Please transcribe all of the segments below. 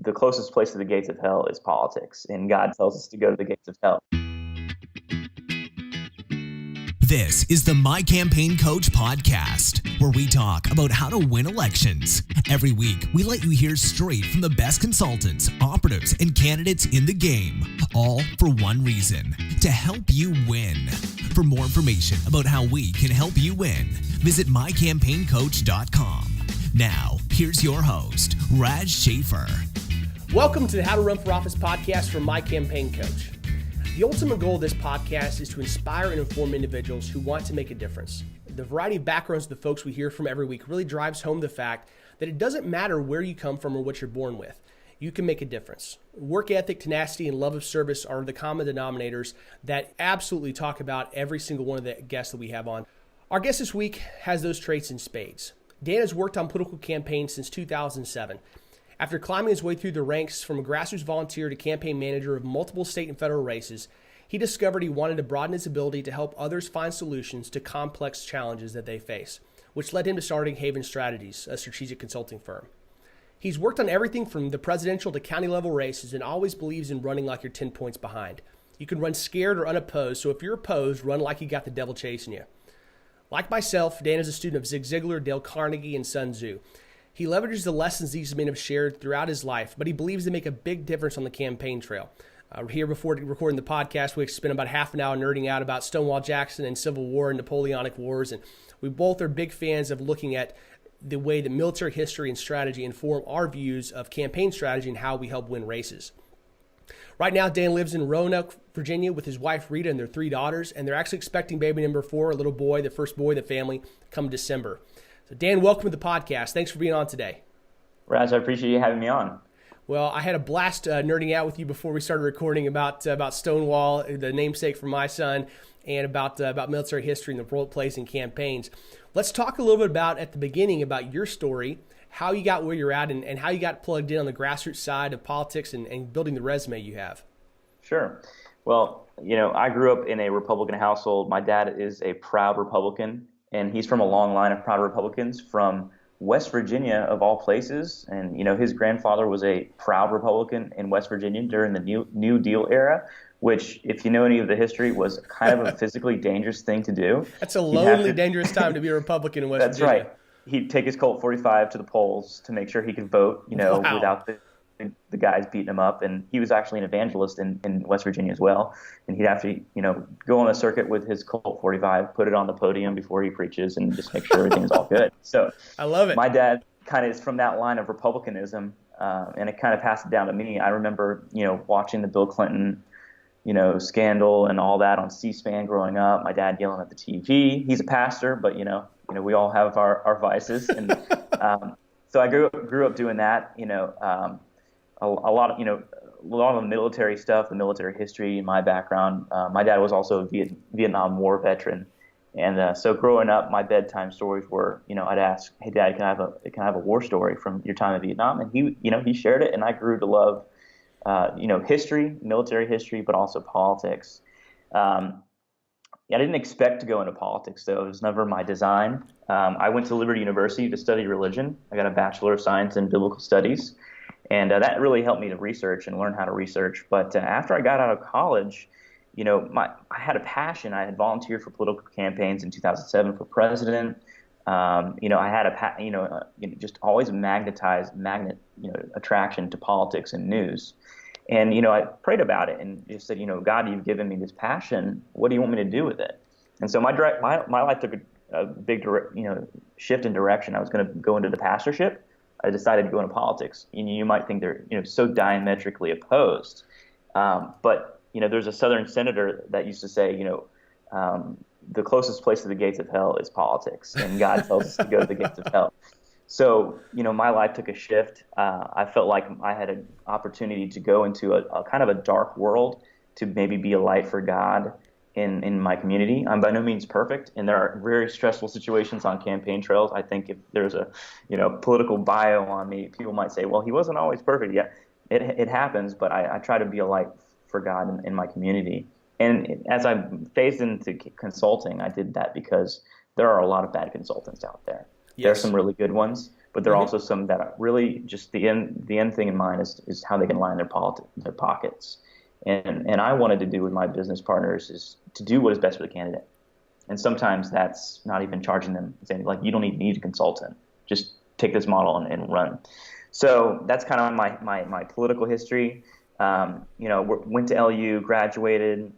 the closest place to the gates of hell is politics, and God tells us to go to the gates of hell. This is the My Campaign Coach podcast, where we talk about how to win elections. Every week, we let you hear straight from the best consultants, operatives, and candidates in the game, all for one reason, to help you win. For more information about how we can help you win, visit mycampaigncoach.com. Now, here's your host, Raj Schaefer. Welcome to the How to Run for Office podcast from My Campaign Coach. The ultimate goal of this podcast is to inspire and inform individuals who want to make a difference. The variety of backgrounds of the folks we hear from every week really drives home the fact that it doesn't matter where you come from or what you're born with. You can make a difference. Work ethic, tenacity, and love of service are the common denominators that absolutely talk about every single one of the guests that we have on. Our guest this week has those traits in spades. Dan has worked on political campaigns since 2007. After climbing his way through the ranks from a grassroots volunteer to campaign manager of multiple state and federal races, he discovered he wanted to broaden his ability to help others find solutions to complex challenges that they face, which led him to starting Haven Strategies, a strategic consulting firm. He's worked on everything from the presidential to county level races and always believes in running like you're 10 points behind. You can run scared or unopposed, so if you're opposed, run like you got the devil chasing you. Like myself, Dan is a student of Zig Ziglar, Dale Carnegie, and Sun Tzu. He leverages the lessons these men have shared throughout his life, but he believes they make a big difference on the campaign trail. Here before recording the podcast, we spent about half an hour nerding out about Stonewall Jackson and Civil War and Napoleonic Wars, and we both are big fans of looking at the way that military history and strategy inform our views of campaign strategy and how we help win races. Right now, Dan lives in Roanoke, Virginia with his wife Rita and their 3 daughters, and they're actually expecting baby number 4, a little boy, the first boy in the family, come December. So Dan, welcome to the podcast. Thanks for being on today. Raz, I appreciate you having me on. Well, I had a blast nerding out with you before we started recording about Stonewall, the namesake for my son, and about military history and the role it plays in campaigns. Let's talk a little bit about, at the beginning, about your story, how you got where you're at, and how you got plugged in on the grassroots side of politics and building the resume you have. Sure. Well, I grew up in a Republican household. My dad is a proud Republican, and he's from a long line of proud Republicans from West Virginia, of all places. And, his grandfather was a proud Republican in West Virginia during the New Deal era, which, if you know any of the history, was kind of a physically dangerous thing to do. That's a lonely, dangerous time to be a Republican in West Virginia. That's right. He'd take his Colt 45 to the polls to make sure he could vote, Wow. without the guys beating him up. And he was actually an evangelist in West Virginia as well. And he'd have to, go on the circuit with his Colt 45, put it on the podium before he preaches, and just make sure everything's all good. So I love it. My dad kind of is from that line of Republicanism, and it kind of passed it down to me. I remember, watching the Bill Clinton, scandal and all that on C-SPAN growing up. My dad yelling at the TV. He's a pastor, but we all have our vices, and so I grew up doing that. A lot of the military stuff, the military history in my background. My dad was also a Vietnam War veteran, and so growing up, my bedtime stories were, I'd ask, "Hey, Dad, can I have a war story from your time in Vietnam?" And he shared it, and I grew to love, history, military history, but also politics. I didn't expect to go into politics, though. It was never my design. I went to Liberty University to study religion. I got a Bachelor of Science in Biblical Studies, and that really helped me to research and learn how to research. But after I got out of college, I had a passion. I had volunteered for political campaigns in 2007 for president. I had just always magnet attraction to politics and news. And, I prayed about it and just said, God, you've given me this passion. What do you want me to do with it? And so my life took a big shift in direction. I was going to go into the pastorship. I decided to go into politics. You might think they're, so diametrically opposed. But, there's a Southern senator that used to say, the closest place to the gates of hell is politics. And God tells us to go to the gates of hell. So, my life took a shift. I felt like I had an opportunity to go into a kind of a dark world to maybe be a light for God in my community. I'm by no means perfect, and there are very stressful situations on campaign trails. I think if there's a, political bio on me, people might say, well, he wasn't always perfect. Yeah, it happens, but I try to be a light for God in my community. And as I phased into consulting, I did that because there are a lot of bad consultants out there. Yes. There are some really good ones, but there are also some that are really just the end thing in mind is how they can line their pockets. And I wanted to do with my business partners is to do what is best for the candidate. And sometimes that's not even charging them, saying like, you don't even need a consultant. Just take this model and run. So that's kind of my political history. Went to LU, graduated,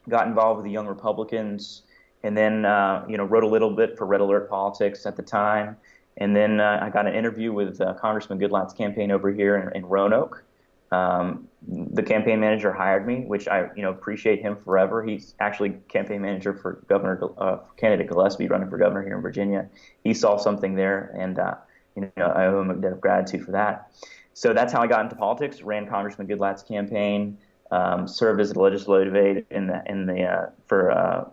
got involved with the Young Republicans, and then wrote a little bit for Red Alert Politics at the time. And then I got an interview with Congressman Goodlatte's campaign over here in Roanoke. The campaign manager hired me, which I appreciate him forever. He's actually campaign manager for candidate Gillespie running for governor here in Virginia. He saw something there, and I owe him a debt of gratitude for that. So that's how I got into politics. Ran Congressman Goodlatte's campaign, served as a legislative aide for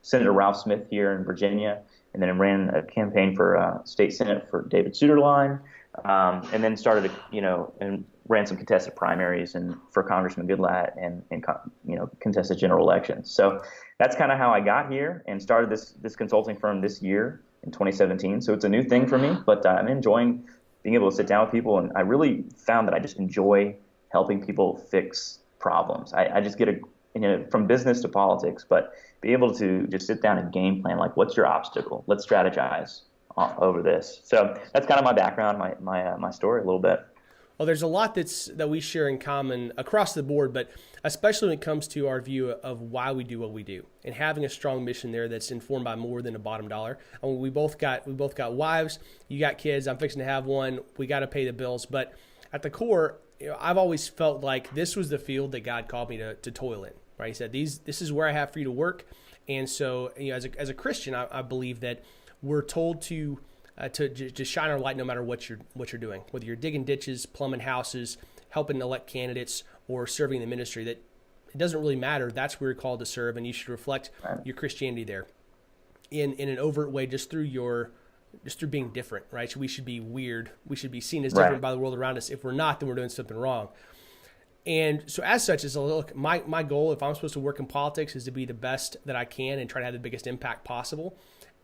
Senator Ralph Smith here in Virginia, and then ran a campaign for state senate for David Suderline, and then started and ran some contested primaries and for Congressman Goodlatte and contested general elections. So that's kind of how I got here and started this consulting firm this year in 2017. So it's a new thing for me, but I'm enjoying being able to sit down with people, and I really found that I just enjoy helping people fix problems. I just get from business to politics, but be able to just sit down and game plan, like, what's your obstacle? Let's strategize over this. So that's kind of my background, my story a little bit. Well, there's a lot that we share in common across the board, but especially when it comes to our view of why we do what we do and having a strong mission there that's informed by more than a bottom dollar. I mean, we both got wives, you got kids, I'm fixing to have one, we got to pay the bills. But at the core, I've always felt like this was the field that God called me to toil in, right? He said, this is where I have for you to work. And so, as a Christian, I believe that we're told to shine our light no matter what you're doing, whether you're digging ditches, plumbing houses, helping elect candidates, or serving the ministry. That it doesn't really matter. That's where you're called to serve, and you should reflect your Christianity there in an overt way, just through being different, right? So we should be weird. We should be seen as different by the world around us. If we're not, then we're doing something wrong. And so as such, my goal, if I'm supposed to work in politics, is to be the best that I can and try to have the biggest impact possible.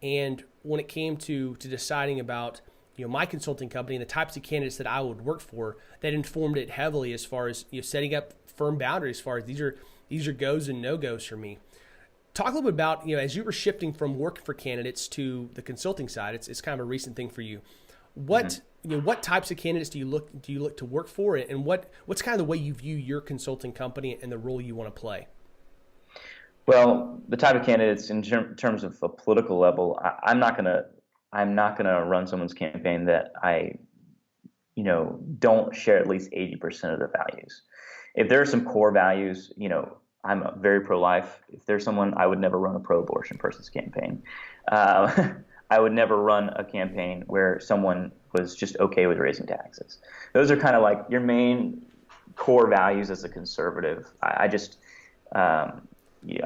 And when it came to deciding about my consulting company and the types of candidates that I would work for, that informed it heavily as far as setting up firm boundaries as far as these are goes and no-goes for me. Talk a little bit about, as you were shifting from working for candidates to the consulting side, it's kind of a recent thing for you. What what types of candidates do you look to work for, and what's kind of the way you view your consulting company and the role you want to play? Well, the type of candidates in terms of a political level, I'm not gonna run someone's campaign that I, don't share at least 80% of their values. If there are some core values, I'm very pro-life. If there's someone, I would never run a pro-abortion person's campaign. I would never run a campaign where someone was just okay with raising taxes. Those are kind of like your main core values as a conservative. I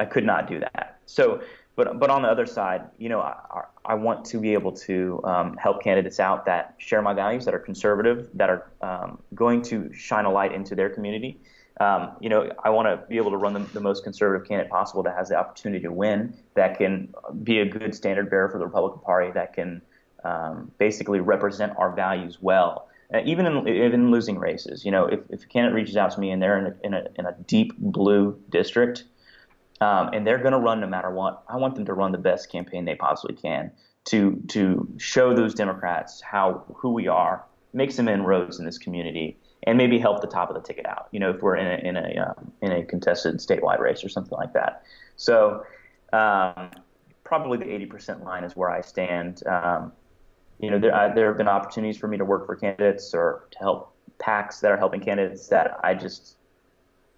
could not do that. So, but on the other side, I want to be able to help candidates out that share my values, that are conservative, that are going to shine a light into their community. I want to be able to run the most conservative candidate possible that has the opportunity to win, that can be a good standard bearer for the Republican Party, that can basically represent our values well. Even in losing races, if a candidate reaches out to me and they're in a deep blue district, and they're going to run no matter what, I want them to run the best campaign they possibly can to show those Democrats who we are, make some inroads in this community, and maybe help the top of the ticket out. If we're in a contested statewide race or something like that. So probably the 80% line is where I stand. There have been opportunities for me to work for candidates or to help PACs that are helping candidates that I just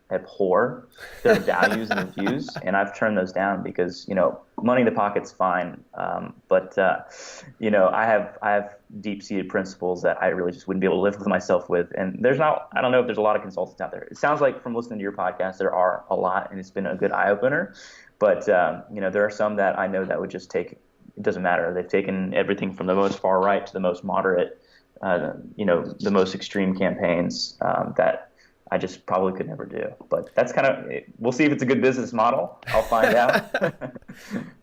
abhor their values and views, and I've turned those down because money in the pocket's fine, but I have deep-seated principles that I really just wouldn't be able to live with myself with. And I don't know if there's a lot of consultants out there. It sounds like from listening to your podcast there are a lot, and it's been a good eye-opener. But there are some that I know that would just take. It doesn't matter. They've taken everything from the most far right to the most moderate, the most extreme campaigns that I just probably could never do. But that's kind of, we'll see if it's a good business model. I'll find out.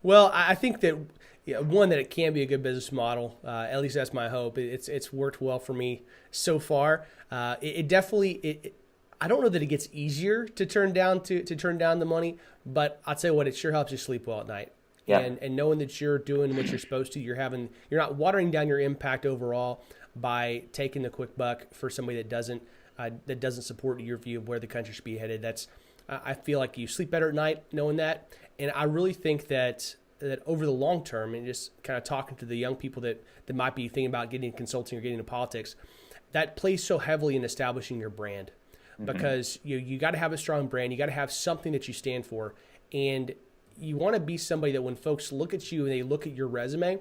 Well, I think that Yeah, one, that it can be a good business model. At least that's my hope. It's worked well for me so far. It definitely I don't know that it gets easier to turn down the money, but I'll tell you what, it sure helps you sleep well at night. Yeah. And knowing that you're doing what you're supposed to, you're not watering down your impact overall by taking the quick buck for somebody that doesn't support your view of where the country should be headed. I feel like you sleep better at night knowing that, and I really think that over the long term, and just kind of talking to the young people that might be thinking about getting into consulting or getting into politics, that plays so heavily in establishing your brand, because you got to have a strong brand, you got to have something that you stand for, and you want to be somebody that when folks look at you and they look at your resume,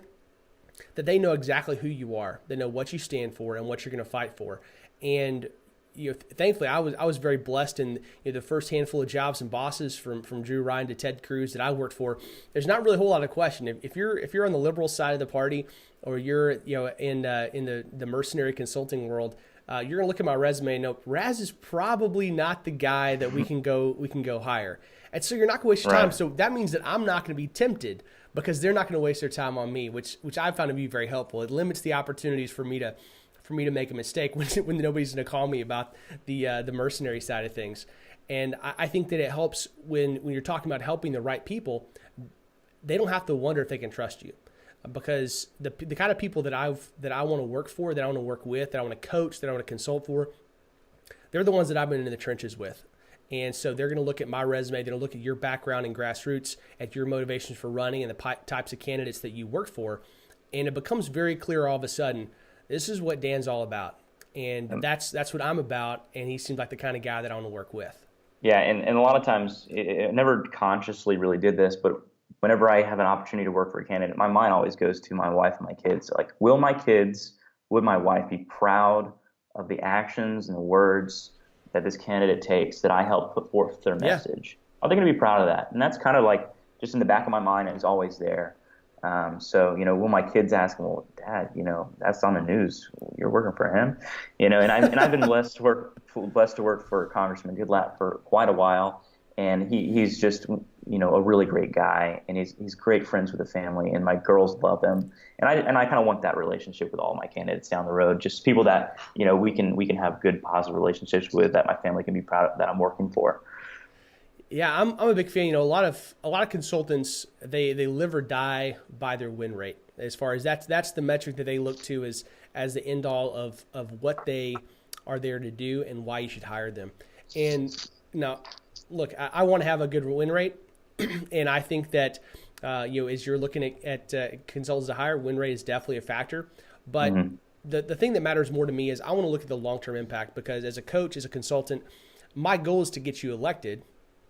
that they know exactly who you are, they know what you stand for and what you're going to fight for. And thankfully, I was very blessed in the first handful of jobs and bosses from Drew Ryan to Ted Cruz that I worked for. There's not really a whole lot of question. If you're on the liberal side of the party, or you're in the mercenary consulting world, you're gonna look at my resume and know Raz is probably not the guy that we can go hire. And so you're not gonna waste your time. So that means that I'm not gonna be tempted, because they're not gonna waste their time on me, which I found to be very helpful. It limits the opportunities for me to make a mistake when nobody's going to call me about the mercenary side of things. And I think that it helps when you're talking about helping the right people. They don't have to wonder if they can trust you, because the kind of people that I want to work for, that I want to work with, that I want to coach, that I want to consult for, they're the ones that I've been in the trenches with. And so they're going to look at my resume, they're going to look at your background in grassroots, at your motivations for running and the types of candidates that you work for. And it becomes very clear all of a sudden, this is what Dan's all about. And that's what I'm about. And he seems like the kind of guy that I want to work with. Yeah. And a lot of times, it never consciously really did this, but whenever I have an opportunity to work for a candidate, my mind always goes to my wife and my kids. Like, would my wife be proud of the actions and the words that this candidate takes, that I help put forth their message? Are they going to be proud of that? And that's kind of like just in the back of my mind, it's always there. So, will my kids ask, well, Dad, that's on the news, you're working for him, and I've been blessed to work for Congressman Goodlatte for quite a while. And he's just, a really great guy, and he's great friends with the family, and my girls love him. And I kind of want that relationship with all my candidates down the road, just people that, we can have good, positive relationships with, that my family can be proud of, that I'm working for. Yeah, I'm a big fan. A lot of consultants, they live or die by their win rate. As far as that's the metric that they look to as the end all of what they are there to do and why you should hire them. And now, look, I want to have a good win rate, and I think that as you're looking at consultants to hire, win rate is definitely a factor. But the thing that matters more to me is I want to look at the long-term impact, because as a coach, as a consultant, my goal is to get you elected.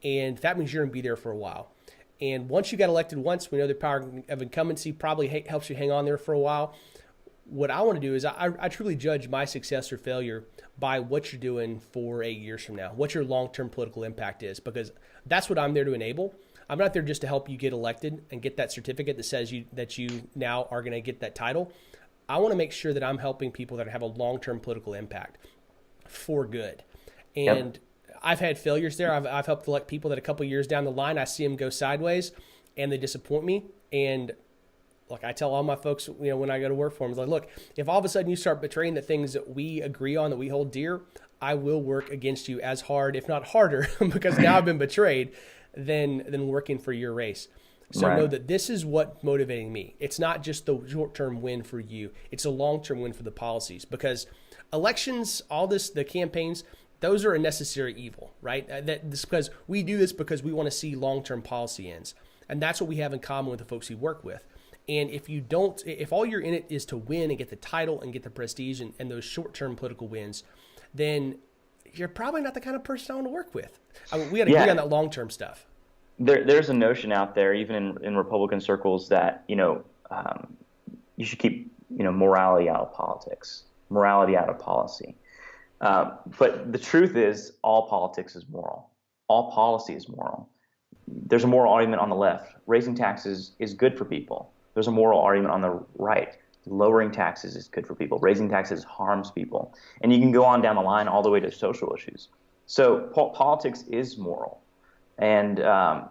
And that means you're going to be there for a while. And once you got elected once, we know the power of incumbency probably helps you hang on there for a while. What I want to do is I truly judge my success or failure by what you're doing for 8 years from now, what your long-term political impact is, because that's what I'm there to enable. I'm not there just to help you get elected and get that certificate that says that you now are going to get that title. I want to make sure that I'm helping people that have a long-term political impact for good. And I've had failures there. I've helped elect people that a couple years down the line, I see them go sideways and they disappoint me. And like I tell all my folks, when I go to work for them, it's like, look, if all of a sudden you start betraying the things that we agree on, that we hold dear, I will work against you as hard, if not harder, because now I've been betrayed, than working for your race. So know that this is what's motivating me. It's not just the short-term win for you. It's a long-term win for the policies, because elections, the campaigns, those are a necessary evil, right? Because we do this because we want to see long-term policy ends. And that's what we have in common with the folks we work with. And if all you're in it is to win and get the title and get the prestige and those short-term political wins, then you're probably not the kind of person I want to work with. We got to agree on that long-term stuff. There's a notion out there, even in Republican circles, that, you should keep, morality out of politics, morality out of policy. But the truth is, all politics is moral. All policy is moral. There's a moral argument on the left. Raising taxes is good for people. There's a moral argument on the right. Lowering taxes is good for people. Raising taxes harms people. And you can go on down the line all the way to social issues. So politics is moral. and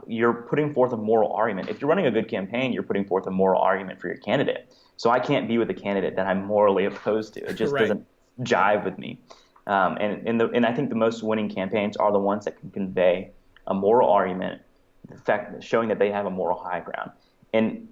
you're putting forth a moral argument. If you're running a good campaign, you're putting forth a moral argument for your candidate. So I can't be with a candidate that I'm morally opposed to. It just Right. doesn't jive with me. And I think the most winning campaigns are the ones that can convey a moral argument, the fact showing that they have a moral high ground. And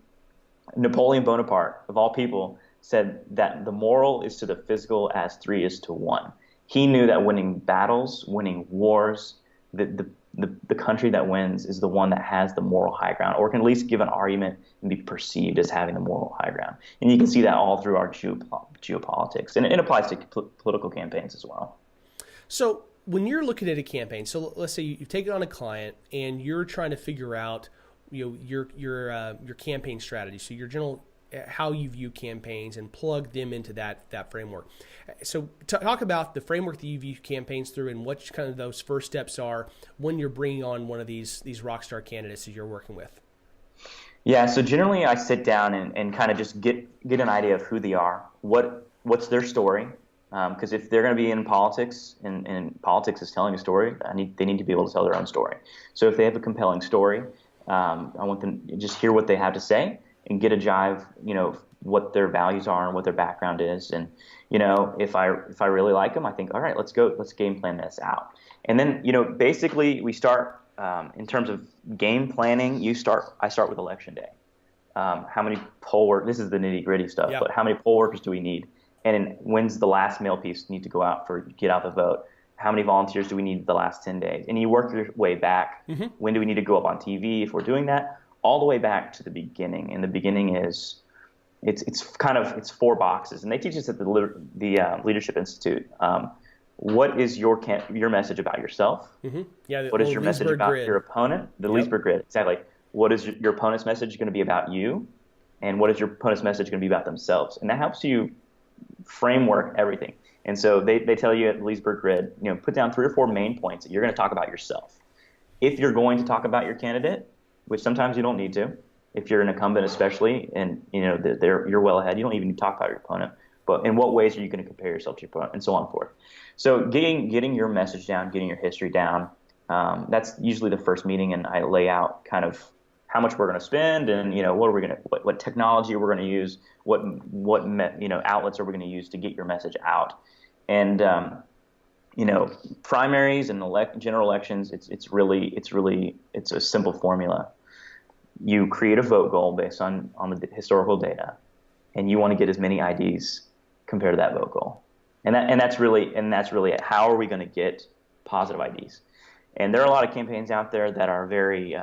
Napoleon Bonaparte, of all people, said that the moral is to the physical as 3 is to 1. He knew that winning battles, winning wars, the country that wins is the one that has the moral high ground, or can at least give an argument and be perceived as having the moral high ground. And you can see that all through our geopolitics, and it applies to political campaigns as well. So when you're looking at a campaign, so let's say you've taken on a client and you're trying to figure out, your campaign strategy, so your general how you view campaigns, and plug them into that framework. So talk about the framework that you view campaigns through, and what kind of those first steps are when you're bringing on one of these rock star candidates that you're working with. Yeah, so generally I sit down and kind of just get an idea of who they are, what's their story, because if they're going to be in politics, and politics is telling a story, they need to be able to tell their own story. So if they have a compelling story, I want them to just hear what they have to say and get a jive, what their values are and what their background is. And, if I really like them, I think, all right, let's game plan this out. And then, basically we start, in terms of game planning, I start with election day. How many this is the nitty gritty stuff, Yeah. but how many poll workers do we need? And when's the last mail piece need to go out get out the vote? How many volunteers do we need the last 10 days? And you work your way back. Mm-hmm. When do we need to go up on TV if we're doing that? All the way back to the beginning. And the beginning is, it's 4 boxes. And they teach us at the Leadership Institute. What is your message about yourself? Mm-hmm. Yeah. What is your message Leesburg about grid. your opponent? The Leesburg grid, exactly. What is your opponent's message going to be about you? And what is your opponent's message going to be about themselves? And that helps you framework everything. And so they tell you at Leesburg grid, put down 3 or 4 main points that you're going to talk about yourself. If you're going to talk about your candidate, which sometimes you don't need to, if you're an incumbent especially, and you're well ahead, you don't even need to talk about your opponent. But in what ways are you going to compare yourself to your opponent, and so on and forth. So getting your message down, getting your history down, that's usually the first meeting, and I lay out kind of how much we're going to spend, and what technology we're going to use, what outlets are we going to use to get your message out. And primaries and general elections, it's a simple formula. You create a vote goal based on the historical data, and you want to get as many IDs compared to that vote goal. And that's really it. How are we going to get positive IDs? And there are a lot of campaigns out there that are very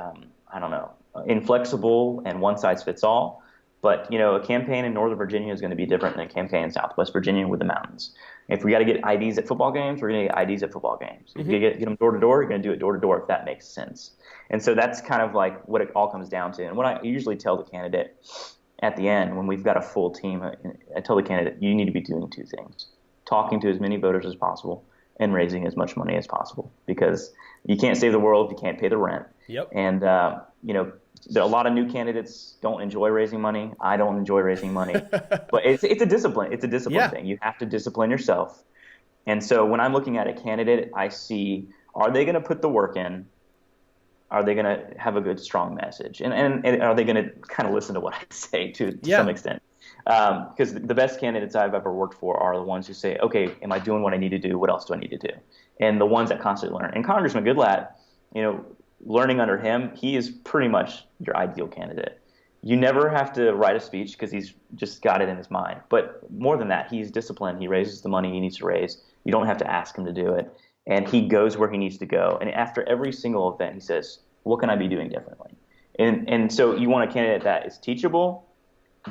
inflexible and one size fits all. But a campaign in Northern Virginia is going to be different than a campaign in Southwest Virginia with the mountains. If we got to get IDs at football games, we're going to get IDs at football games. If you get them door to door, you're going to do it door to door if that makes sense. And so that's kind of like what it all comes down to. And what I usually tell the candidate at the end, when we've got a full team, I tell the candidate, you need to be doing 2 things: talking to as many voters as possible and raising as much money as possible, because you can't save the world if you can't pay the rent. Yep. And a lot of new candidates don't enjoy raising money. I don't enjoy raising money, but it's a discipline. It's a discipline thing. You have to discipline yourself. And so when I'm looking at a candidate, I see, are they going to put the work in? Are they going to have a good, strong message? And are they going to kind of listen to what I say to some extent? Because the best candidates I've ever worked for are the ones who say, okay, am I doing what I need to do? What else do I need to do? And the ones that constantly learn. And Congressman Goodlatte, learning under him, he is pretty much your ideal candidate. You never have to write a speech because he's just got it in his mind. But more than that, he's disciplined. He raises the money he needs to raise. You don't have to ask him to do it. And he goes where he needs to go. And after every single event, he says, what can I be doing differently? And so you want a candidate that is teachable,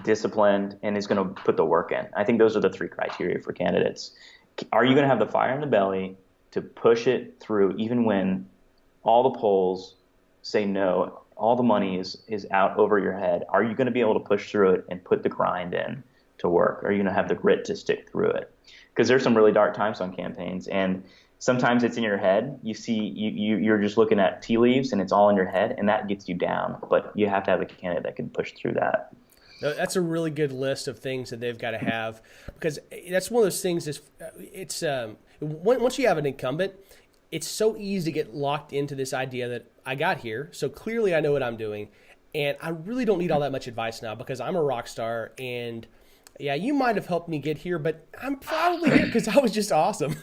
disciplined, and is going to put the work in. I think those are the 3 criteria for candidates. Are you going to have the fire in the belly to push it through even when all the polls say no, all the money is out over your head? Are you going to be able to push through it and put the grind in to work? Are you going to have the grit to stick through it? Because there's some really dark times on campaigns, and sometimes it's in your head. You're just looking at tea leaves, and it's all in your head, and that gets you down. But you have to have a candidate that can push through that. That's a really good list of things that they've got to have, because that's one of those things. Once you have an incumbent, it's so easy to get locked into this idea that I got here, so clearly I know what I'm doing, and I really don't need all that much advice now because I'm a rock star, and yeah, you might have helped me get here, but I'm probably here because I was just awesome.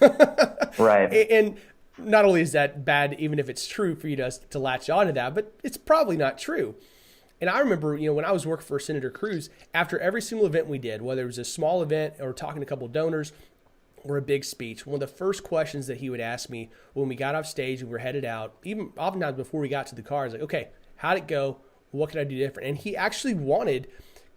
Right. And not only is that bad, even if it's true for you to latch onto that, but it's probably not true. And I remember, when I was working for Senator Cruz, after every single event we did, whether it was a small event or talking to a couple of donors or a big speech, one of the first questions that he would ask me when we got off stage and we were headed out, even oftentimes before we got to the car, is like, okay, how'd it go? What could I do different? And he actually wanted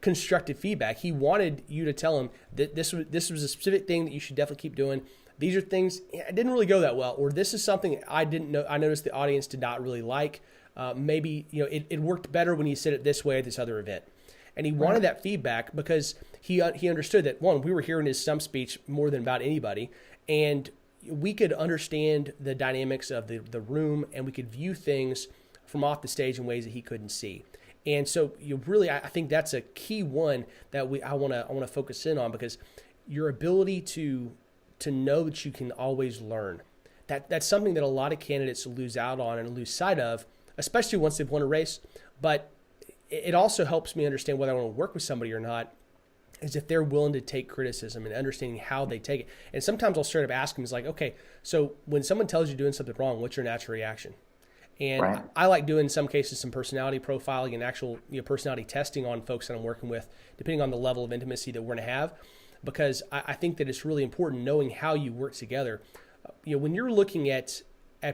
constructive feedback. He wanted you to tell him that this was a specific thing that you should definitely keep doing. These are things it didn't really go that well, or this is something I didn't know. I noticed the audience did not really like. Maybe it worked better when you said it this way at this other event. And he wanted that feedback because he understood that, one, we were hearing his stump speech more than about anybody, and we could understand the dynamics of the room, and we could view things from off the stage in ways that he couldn't see. And so I think that's a key one that I want to focus in on, because your ability to know that you can always learn. That's something that a lot of candidates lose out on and lose sight of, especially once they've won a race. But it also helps me understand whether I want to work with somebody or not, is if they're willing to take criticism and understanding how they take it. And sometimes I'll straight up ask them, it's like, okay, so when someone tells you doing something wrong, what's your natural reaction? And Right. I like doing, in some cases, some personality profiling and actual personality testing on folks that I'm working with, depending on the level of intimacy that we're going to have, because I think that it's really important knowing how you work together. When you're looking at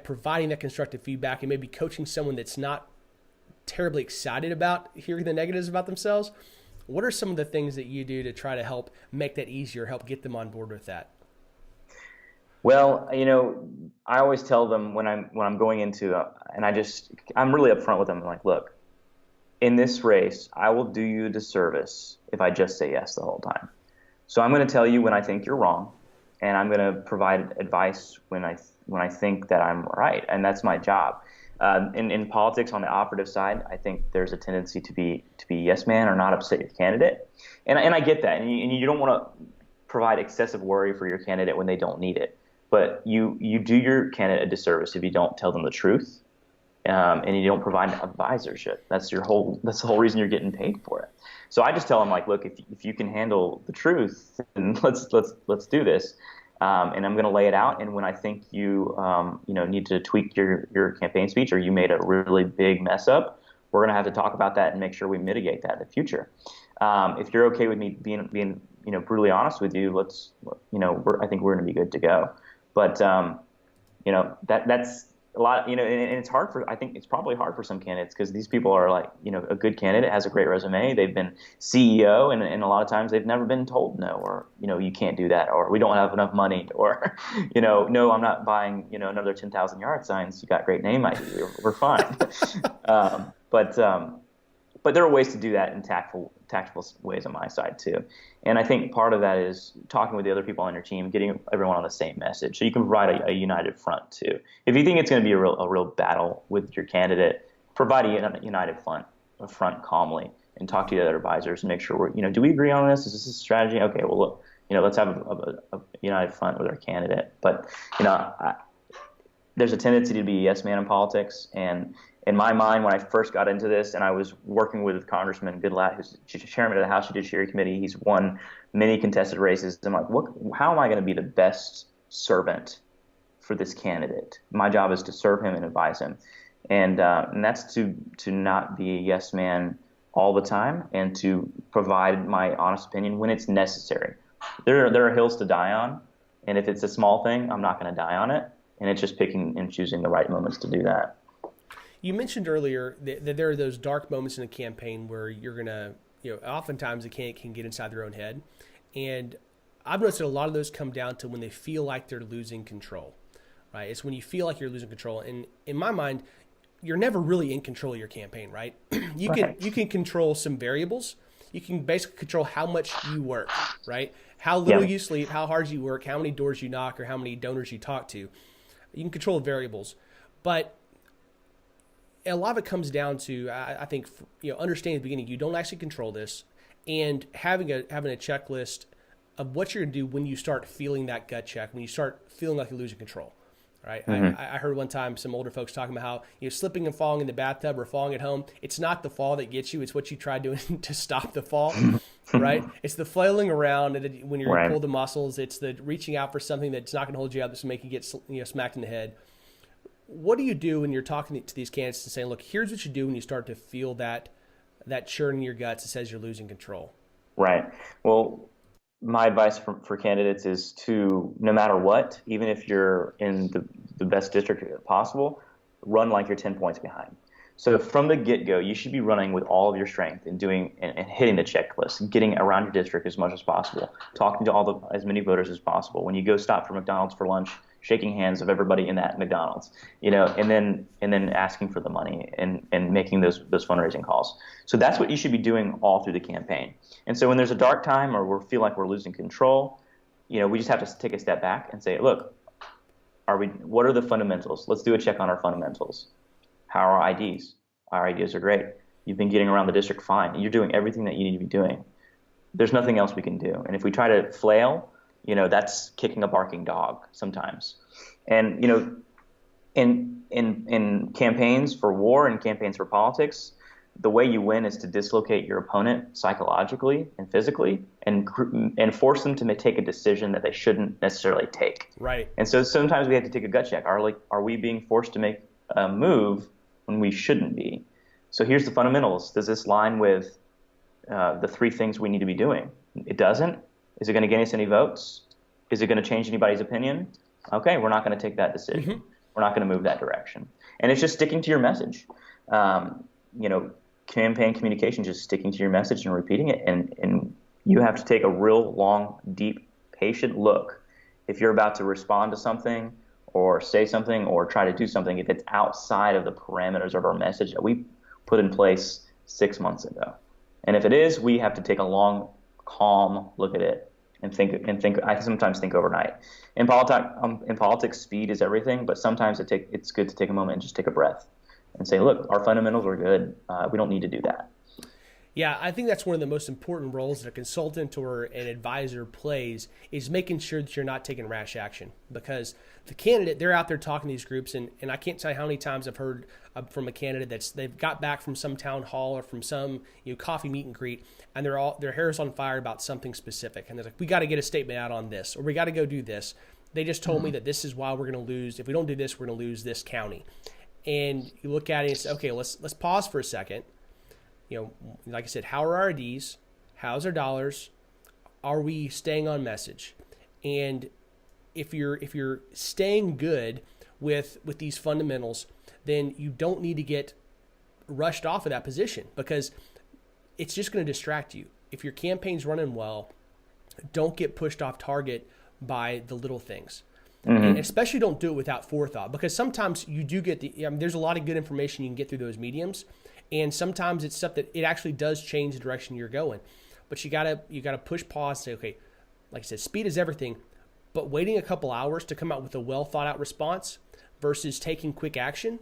providing that constructive feedback and maybe coaching someone that's not terribly excited about hearing the negatives about themselves, what are some of the things that you do to try to help make that easier, help get them on board with that? Well, I always tell them when I'm going into and I'm really upfront with them. I'm like, look, in this race, I will do you a disservice if I just say yes the whole time. So I'm going to tell you when I think you're wrong, and I'm going to provide advice when I think that I'm right, and that's my job. In politics, on the operative side, I think there's a tendency to be yes man or not upset your candidate, and I get that, and you don't want to provide excessive worry for your candidate when they don't need it. But you do your candidate a disservice if you don't tell them the truth, and you don't provide advisorship. That's the whole reason you're getting paid for it. So I just tell them, like, look, if you can handle the truth, then let's do this. And I'm going to lay it out. And when I think you need to tweak your campaign speech, or you made a really big mess up, we're going to have to talk about that and make sure we mitigate that in the future. If you're okay with me being brutally honest with you, I think we're going to be good to go. But that's a lot, and it's hard I think it's probably hard for some candidates, because these people are like, a good candidate has a great resume. They've been CEO, and a lot of times they've never been told no, or, you can't do that, or we don't have enough money, or, no, I'm not buying, another 10,000 yard signs. You got great name ID. We're fine. But there are ways to do that in tactful ways on my side too. And I think part of that is talking with the other people on your team, getting everyone on the same message, so you can provide a united front too. If you think it's going to be a real battle with your candidate, provide a united front calmly, and talk to the other advisors and make sure do we agree on this? Is this a strategy? Okay, well, look, let's have a united front with our candidate. But there's a tendency to be a yes man in politics, and in my mind, when I first got into this, and I was working with Congressman Goodlatte, who's chairman of the House Judiciary Committee, he's won many contested races. I'm like, how am I going to be the best servant for this candidate? My job is to serve him and advise him, and that's to not be a yes man all the time, and to provide my honest opinion when it's necessary. There are hills to die on, and if it's a small thing, I'm not going to die on it, and it's just picking and choosing the right moments to do that. You mentioned earlier that there are those dark moments in a campaign where you're going to, oftentimes the candidate can get inside their own head. And I've noticed that a lot of those come down to when they feel like they're losing control, right? It's when you feel like you're losing control. And in my mind, you're never really in control of your campaign, right? You can control some variables. You can basically control how much you work, right? How little you sleep, how hard you work, how many doors you knock, or how many donors you talk to. You can control variables. But a lot of it comes down to, I think, understanding at the beginning, you don't actually control this, and having a checklist of what you're going to do when you start feeling that gut check, when you start feeling like you're losing control. right? Mm-hmm. I heard one time some older folks talking about how, slipping and falling in the bathtub or falling at home, it's not the fall that gets you, it's what you try doing to stop the fall, right? It's the flailing around and when you pull the muscles, it's the reaching out for something that's not going to hold you up, that's going to make you get smacked in the head. What do you do when you're talking to these candidates and saying, look, here's what you do when you start to feel that churn in your guts that says you're losing control? Right. Well, my advice for candidates is to, no matter what, even if you're in the best district possible, run like you're 10 points behind. So from the get-go, you should be running with all of your strength and doing and hitting the checklist, getting around your district as much as possible, talking to as many voters as possible. When you go stop for McDonald's for lunch, shaking hands of everybody in that McDonald's, and then asking for the money and making those fundraising calls. So that's what you should be doing all through the campaign. And so when there's a dark time or we feel like we're losing control, we just have to take a step back and say, look, what are the fundamentals? Let's do a check on our fundamentals. How are our IDs? Our IDs are great. You've been getting around the district fine. You're doing everything that you need to be doing. There's nothing else we can do. And if we try to flail, that's kicking a barking dog sometimes. And, in campaigns for war and campaigns for politics, the way you win is to dislocate your opponent psychologically and physically and force them to take a decision that they shouldn't necessarily take. Right. And so sometimes we have to take a gut check. Are we being forced to make a move when we shouldn't be? So here's the fundamentals. Does this line with the three things we need to be doing? It doesn't. Is it going to gain us any votes? Is it going to change anybody's opinion? Okay, we're not going to take that decision. Mm-hmm. We're not going to move that direction. And it's just sticking to your message. Campaign communication, just sticking to your message and repeating it. And you have to take a real long, deep, patient look. If you're about to respond to something or say something or try to do something, if it's outside of the parameters of our message that we put in place 6 months ago. And if it is, we have to take a long, calm look at it and think. I sometimes think overnight. In politics, speed is everything, but sometimes it's good to take a moment and just take a breath and say, look, our fundamentals are good. We don't need to do that. Yeah, I think that's one of the most important roles that a consultant or an advisor plays, is making sure that you're not taking rash action. Because the candidate, they're out there talking to these groups, and I can't tell you how many times I've heard from a candidate they've got back from some town hall or from some coffee meet and greet, and their hair is on fire about something specific. And they're like, we got to get a statement out on this, or we got to go do this. They just told me that this is why we're going to lose. If we don't do this, we're going to lose this county. And you look at it and say, okay, let's pause for a second. Like I said, how are our IDs? How's our dollars? Are we staying on message? And if you're staying good with these fundamentals, then you don't need to get rushed off of that position, because it's just going to distract you. If your campaign's running well, don't get pushed off target by the little things. Mm-hmm. And especially don't do it without forethought, because sometimes you do get there's a lot of good information you can get through those mediums. And sometimes it's stuff that it actually does change the direction you're going. But you gotta push pause and say, okay, like I said, speed is everything, but waiting a couple hours to come out with a well thought out response versus taking quick action,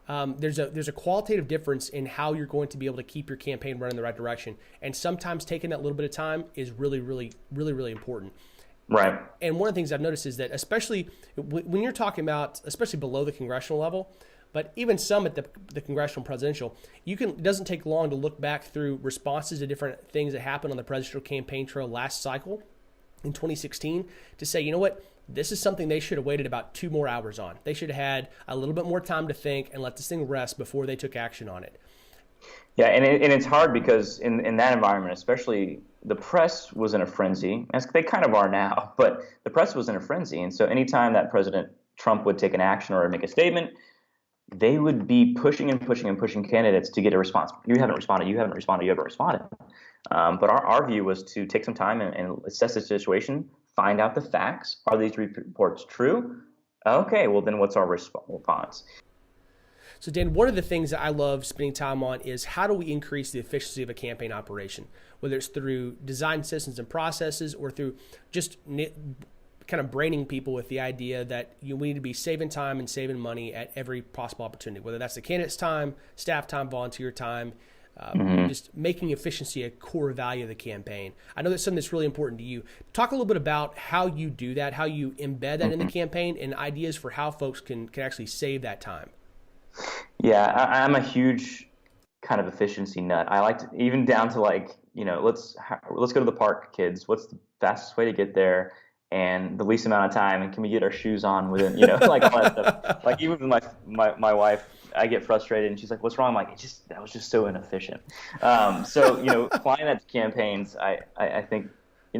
there's a qualitative difference in how you're going to be able to keep your campaign running in the right direction. And sometimes taking that little bit of time is really, really, really, really important. Right. And one of the things I've noticed is that, especially when you're talking about, especially below the congressional level, but even some at the congressional and presidential, it doesn't take long to look back through responses to different things that happened on the presidential campaign trail last cycle in 2016 to say, you know what, this is something they should have waited about 2 more hours on. They should have had a little bit more time to think and let this thing rest before they took action on it. Yeah, and it's hard because in that environment, especially, the press was in a frenzy, as they kind of are now, but the press was in a frenzy. And so anytime that President Trump would take an action or make a statement, they would be pushing and pushing and pushing candidates to get a response. You haven't responded. But our view was to take some time and assess the situation, find out the facts. Are these reports true? Okay, well, then what's our response? So, Dan, one of the things that I love spending time on is how do we increase the efficiency of a campaign operation, whether it's through design systems and processes or through just kind of braining people with the idea that we need to be saving time and saving money at every possible opportunity, whether that's the candidate's time, staff time, volunteer time, just making efficiency a core value of the campaign. I know that's something that's really important to you. Talk a little bit about how you do that, how you embed that in the campaign, and ideas for how folks can actually save that time. Yeah, I'm a huge kind of efficiency nut. I like to, even down to like, let's go to the park, kids. What's the fastest way to get there and the least amount of time? And can we get our shoes on within, like all that stuff. Like even with my wife, I get frustrated and she's like, "What's wrong?" I'm like, that was just so inefficient. So applying that to campaigns, I think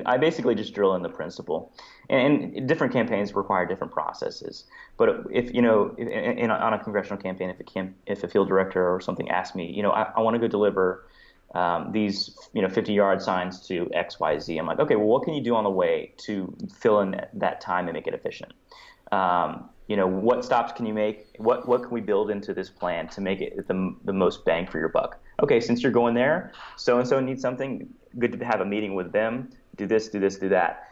I basically just drill in the principle. And different campaigns require different processes. But if on a congressional campaign, if a field director or something asks me, I want to go deliver these 50-yard signs to XYZ, I'm like, okay, well, what can you do on the way to fill in that time and make it efficient? What stops can you make? What can we build into this plan to make it the most bang for your buck? Okay, since you're going there, so and so needs something. Good to have a meeting with them. Do this, do this, do that.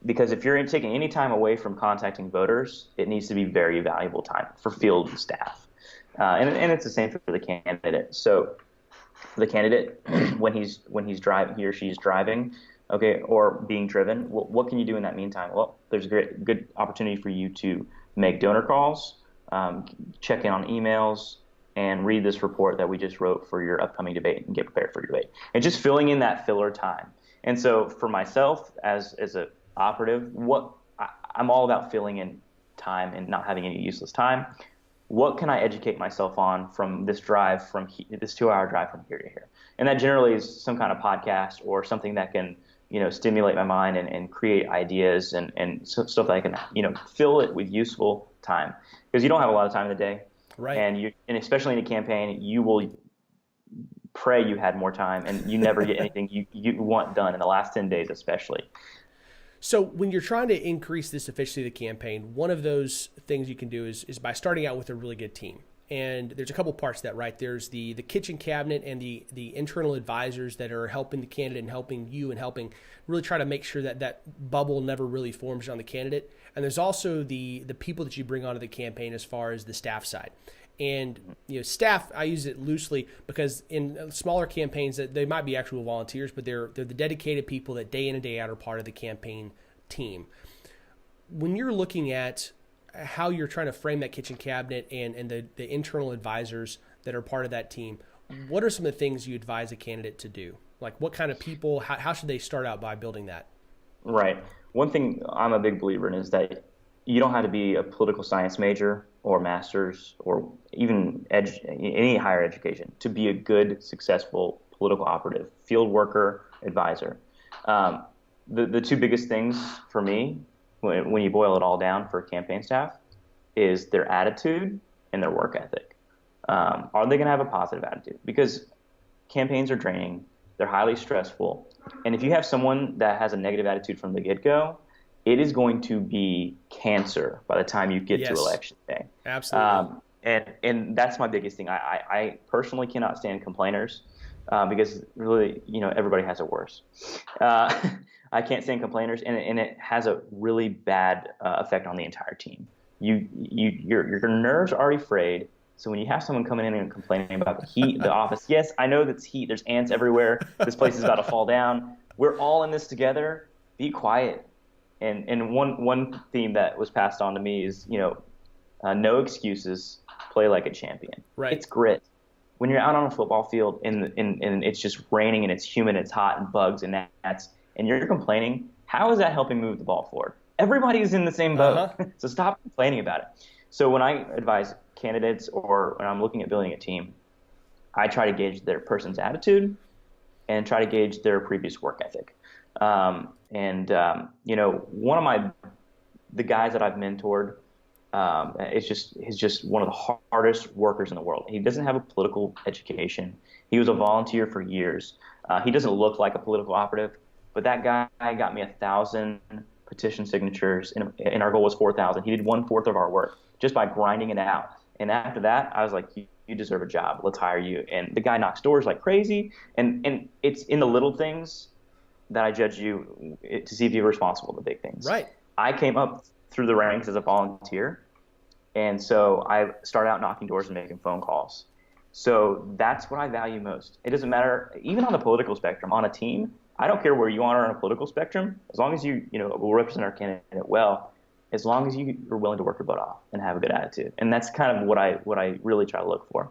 Because if you're taking any time away from contacting voters, it needs to be very valuable time for field staff. And it's the same for the candidate. So for the candidate, when he's driving, he or she's driving, okay, or being driven, what can you do in that meantime? Well, there's a good opportunity for you to make donor calls, check in on emails, and read this report that we just wrote for your upcoming debate and get prepared for your debate. And just filling in that filler time. And so for myself as a operative, I'm all about filling in time and not having any useless time. What can I educate myself on from this drive, this 2-hour drive from here to here? And that generally is some kind of podcast or something that can, stimulate my mind and create ideas and stuff that I can, fill it with useful time. Because you don't have a lot of time in the day. Right. And especially in a campaign, you will pray you had more time, and you never get anything you want done in the last 10 days especially. So when you're trying to increase this efficiency of the campaign, one of those things you can do is by starting out with a really good team. And there's a couple parts to that, right? There's the kitchen cabinet and the internal advisors that are helping the candidate and helping you and helping really try to make sure that bubble never really forms on the candidate. And there's also the people that you bring onto the campaign as far as the staff side. And staff, I use it loosely because in smaller campaigns that they might be actual volunteers, but they're the dedicated people that day in and day out are part of the campaign team. When you're looking at how you're trying to frame that kitchen cabinet and the internal advisors that are part of that team, what are some of the things you advise a candidate to do? Like what kind of people, how should they start out by building that? Right. One thing I'm a big believer in is that you don't have to be a political science major or master's or even any higher education to be a good, successful political operative, field worker, advisor. The two biggest things for me, when you boil it all down for campaign staff, is their attitude and their work ethic. Are they going to have a positive attitude? Because campaigns are draining, they're highly stressful, and if you have someone that has a negative attitude from the get-go, it is going to be cancer by the time you get to election day. Absolutely. And that's my biggest thing. I personally cannot stand complainers because really, everybody has it worse. I can't stand complainers, and it has a really bad effect on the entire team. Your nerves are already frayed. So when you have someone coming in and complaining about the heat, the office, yes, I know that's heat. There's ants everywhere. This place is about to fall down. We're all in this together. Be quiet. And one theme that was passed on to me is, no excuses, play like a champion. Right. It's grit. When you're out on a football field and it's just raining and it's humid, it's hot and bugs and gnats, and you're complaining, how is that helping move the ball forward? Everybody's in the same boat. So stop complaining about it. So when I advise candidates or when I'm looking at building a team, I try to gauge their person's attitude and try to gauge their previous work ethic. One of the guys that I've mentored, he's just one of the hardest workers in the world. He doesn't have a political education. He was a volunteer for years. He doesn't look like a political operative, but that guy got me 1,000 petition signatures, and our goal was 4,000. He did 1/4 of our work just by grinding it out. And after that, I was like, you deserve a job. Let's hire you. And the guy knocks doors like crazy. And it's in the little things that I judge you to see if you're responsible for the big things. Right. I came up through the ranks as a volunteer. And so I started out knocking doors and making phone calls. So that's what I value most. It doesn't matter, even on the political spectrum, on a team, I don't care where you are on a political spectrum, as long as you will represent our candidate well, as long as you are willing to work your butt off and have a good attitude. And that's kind of what I really try to look for.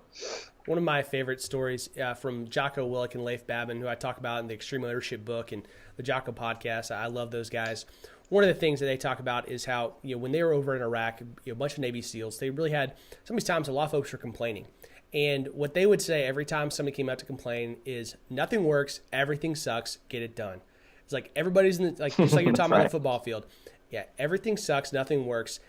One of my favorite stories from Jocko Willink and Leif Babin, who I talk about in the Extreme Leadership book and the Jocko podcast. I love those guys. One of the things that they talk about is how, when they were over in Iraq, a bunch of Navy SEALs, they really had, some of these times a lot of folks were complaining. And what they would say every time somebody came out to complain is, nothing works, everything sucks, get it done. It's like everybody's in the, like, just like you're talking about on the football field. Yeah, everything sucks, nothing works.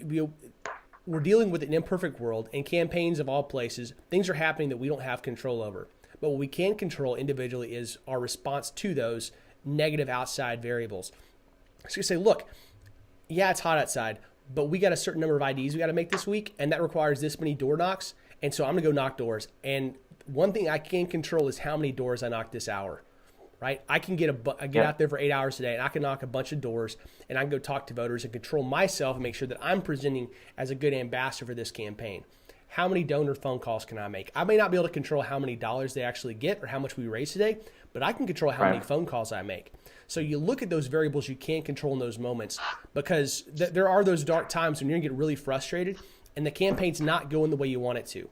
We're dealing with an imperfect world, and campaigns of all places, things are happening that we don't have control over. But what we can control individually is our response to those negative outside variables. So you say, look, yeah, it's hot outside, but we got a certain number of IDs we got to make this week, and that requires this many door knocks, and so I'm going to go knock doors. And one thing I can control is how many doors I knock this hour. Right? I can get out there for 8 hours a day, and I can knock a bunch of doors, and I can go talk to voters and control myself and make sure that I'm presenting as a good ambassador for this campaign. How many donor phone calls can I make? I may not be able to control how many dollars they actually get or how much we raise today, but I can control how many phone calls I make. So you look at those variables you can't control in those moments, because there are those dark times when you're going to get really frustrated and the campaign's not going the way you want it to.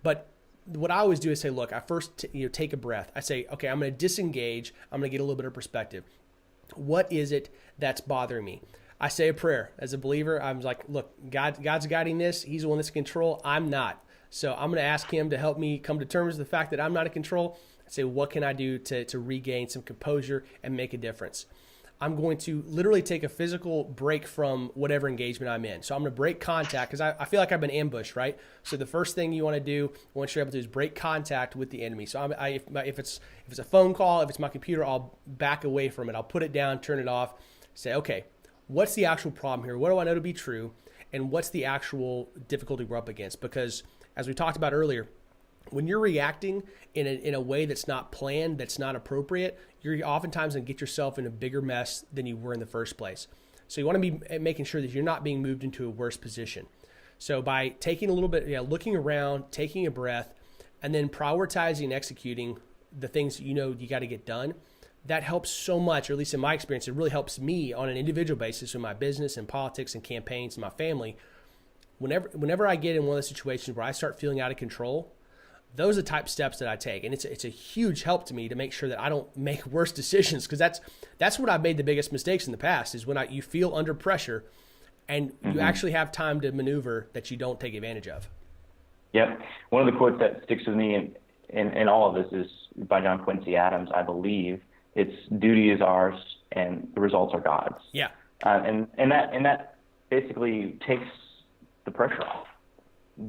But what I always do is say, look, I first take a breath. I say, okay, I'm going to disengage. I'm going to get a little bit of perspective. What is it that's bothering me? I say a prayer. As a believer, I'm like, look, God's guiding this. He's the one that's in control. I'm not. So I'm going to ask him to help me come to terms with the fact that I'm not in control. I say, what can I do to regain some composure and make a difference? I'm going to literally take a physical break from whatever engagement I'm in. So I'm going to break contact, because I feel like I've been ambushed, right? So the first thing you want to do, once you're able to, is break contact with the enemy. So if it's a phone call, if it's my computer, I'll back away from it. I'll put it down, turn it off, say, okay, what's the actual problem here? What do I know to be true? And what's the actual difficulty we're up against? Because as we talked about earlier, when you're reacting in a way that's not planned, that's not appropriate, you're oftentimes going to get yourself in a bigger mess than you were in the first place. So you want to be making sure that you're not being moved into a worse position. So by taking a little bit, looking around, taking a breath, and then prioritizing and executing the things that you got to get done, that helps so much, or at least in my experience, it really helps me on an individual basis in my business and politics and campaigns and my family. Whenever I get in one of those situations where I start feeling out of control, those are the type of steps that I take. And it's a huge help to me to make sure that I don't make worse decisions, because that's when I've made the biggest mistakes in the past, is when you feel under pressure and you actually have time to maneuver that you don't take advantage of. Yep. One of the quotes that sticks with me in all of this is by John Quincy Adams, I believe. It's duty is ours and the results are God's. Yeah. And that basically takes the pressure off.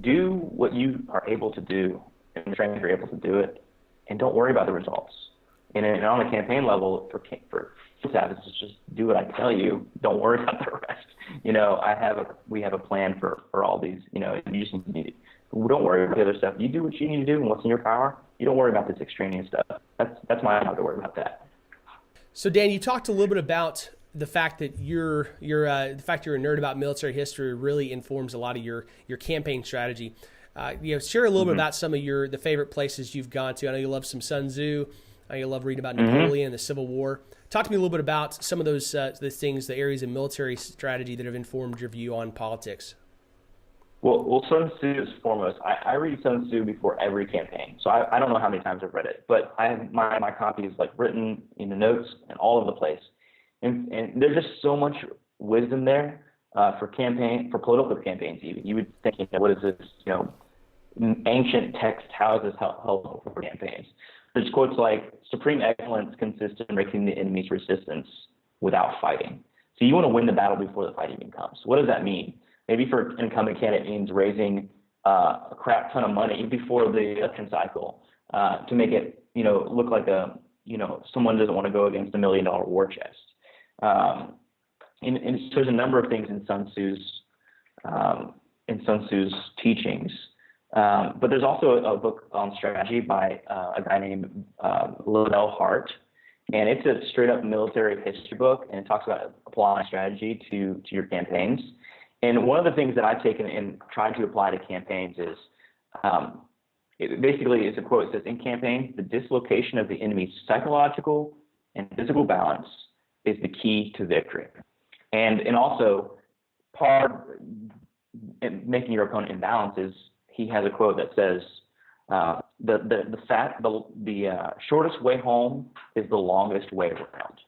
Do what you are able to do, and the strength you're able to do it, and don't worry about the results. And on a campaign level, for staff, it's just do what I tell you. Don't worry about the rest. We have a plan for all these. You just need to, don't worry about the other stuff. You do what you need to do and what's in your power. You don't worry about this extraneous stuff. That's my job to worry about that. So Dan, you talked a little bit about the fact that you're a nerd about military history really informs a lot of your campaign strategy. Share a little bit about some of the favorite places you've gone to. I know you love some Sun Tzu. I know you love reading about Napoleon and the Civil War. Talk to me a little bit about some of those things, the areas of military strategy that have informed your view on politics. Well, Sun Tzu is foremost. I read Sun Tzu before every campaign, so I don't know how many times I've read it, but I have my copy is written in the notes and all over the place, and there's just so much wisdom there for political campaigns. Even you would think, what is this? Ancient text. How is this helpful for campaigns? There's quotes like, "Supreme excellence consists in breaking the enemy's resistance without fighting." So you want to win the battle before the fight even comes. What does that mean? Maybe for an incumbent candidate, it means raising a crap ton of money before the election cycle to make it, look like someone doesn't want to go against $1 million war chest. And so there's a number of things in Sun Tzu's teachings. But there's also a book on strategy by a guy named Liddell Hart, and it's a straight up military history book, and it talks about applying strategy to your campaigns. And one of the things that I've taken and tried to apply to campaigns is Basically, it's a quote. It says, "In campaigns, the dislocation of the enemy's psychological and physical balance is the key to victory." And also, part of making your opponent imbalanced is he has a quote that says, "The shortest way home is the longest way around."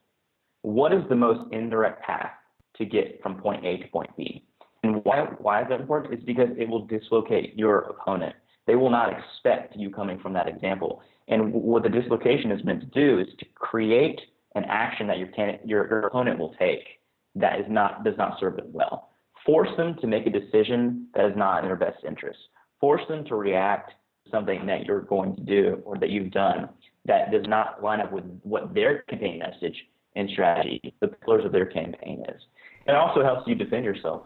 What is the most indirect path to get from point A to point B? And why is that important? It's because it will dislocate your opponent. They will not expect you coming from that example. And what the dislocation is meant to do is to create an action that your opponent will take that does not serve them well. Force them to make a decision that is not in their best interest. Force them to react to something that you're going to do or that you've done that does not line up with what their campaign message and strategy, the pillars of their campaign is. It also helps you defend yourself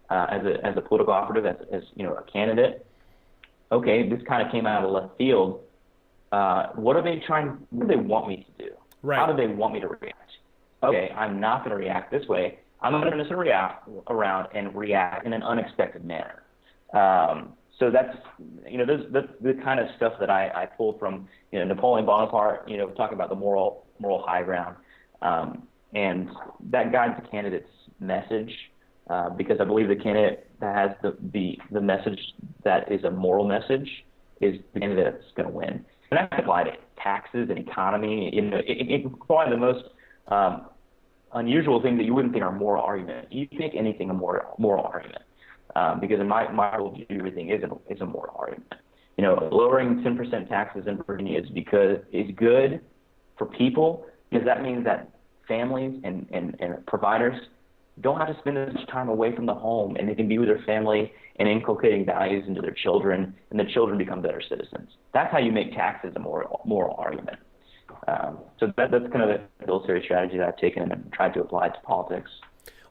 as a political operative, as a candidate. Okay, this kind of came out of left field. What do they want me to do? Right. How do they want me to react? Okay, I'm not going to react this way. I'm going to turn this around and react in an unexpected manner. So that's, the kind of stuff that I pull from, Napoleon Bonaparte, talking about the moral high ground. And that guides the candidate's message, because I believe the candidate that has the message that is a moral message is the candidate that's going to win. And that can apply to taxes and economy. It can apply to the most unusual things that you wouldn't think are moral argument. You think anything a moral argument, because in my worldview, everything is a moral argument. Lowering 10% taxes in Virginia is good for people, because that means that families and providers don't have to spend as much time away from the home, and they can be with their family and inculcating values into their children, and the children become better citizens. That's how you make taxes a moral argument. So that's kind of the military strategy that I've taken and tried to apply to politics.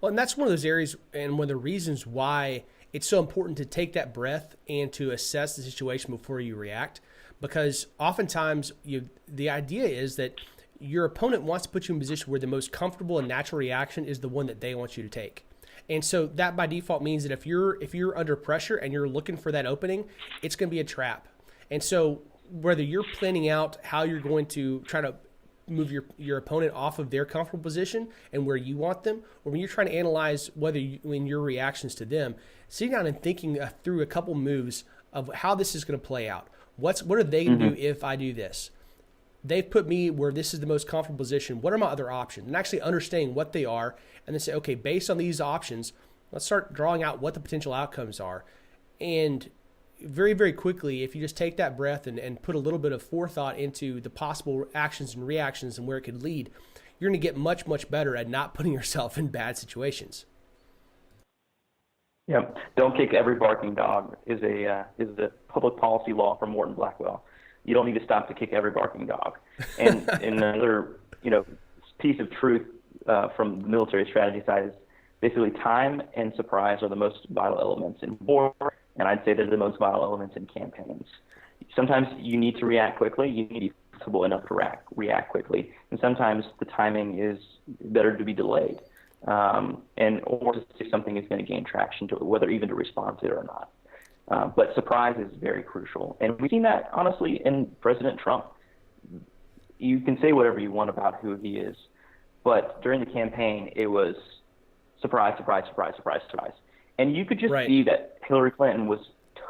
Well, and that's one of those areas and one of the reasons why it's so important to take that breath and to assess the situation before you react, because oftentimes the idea is that your opponent wants to put you in a position where the most comfortable and natural reaction is the one that they want you to take. And so that by default means that if you're under pressure and you're looking for that opening, it's going to be a trap. And so whether you're planning out how you're going to try to move your opponent off of their comfortable position and where you want them, or when you're trying to analyze in your reactions to them, sitting down and thinking through a couple moves of how this is going to play out. What are they going to do if I do this? They've put me where this is the most comfortable position. What are my other options? And actually understanding what they are, and then say, okay, based on these options, let's start drawing out what the potential outcomes are. And very, very quickly, if you just take that breath and put a little bit of forethought into the possible actions and reactions and where it could lead, you're going to get much, much better at not putting yourself in bad situations. Yeah, don't kick every barking dog is a public policy law from Morton Blackwell. You don't need to stop to kick every barking dog. And another, piece of truth from the military strategy side is basically time and surprise are the most vital elements in war, and I'd say they're the most vital elements in campaigns. Sometimes you need to react quickly. You need to be flexible enough to react quickly, and sometimes the timing is better to be delayed, or to see something is going to gain traction to it, whether even to respond to it or not. But surprise is very crucial. And we've seen that, honestly, in President Trump. You can say whatever you want about who he is, but during the campaign, it was surprise, surprise, surprise, surprise, surprise. And you could just see that Hillary Clinton was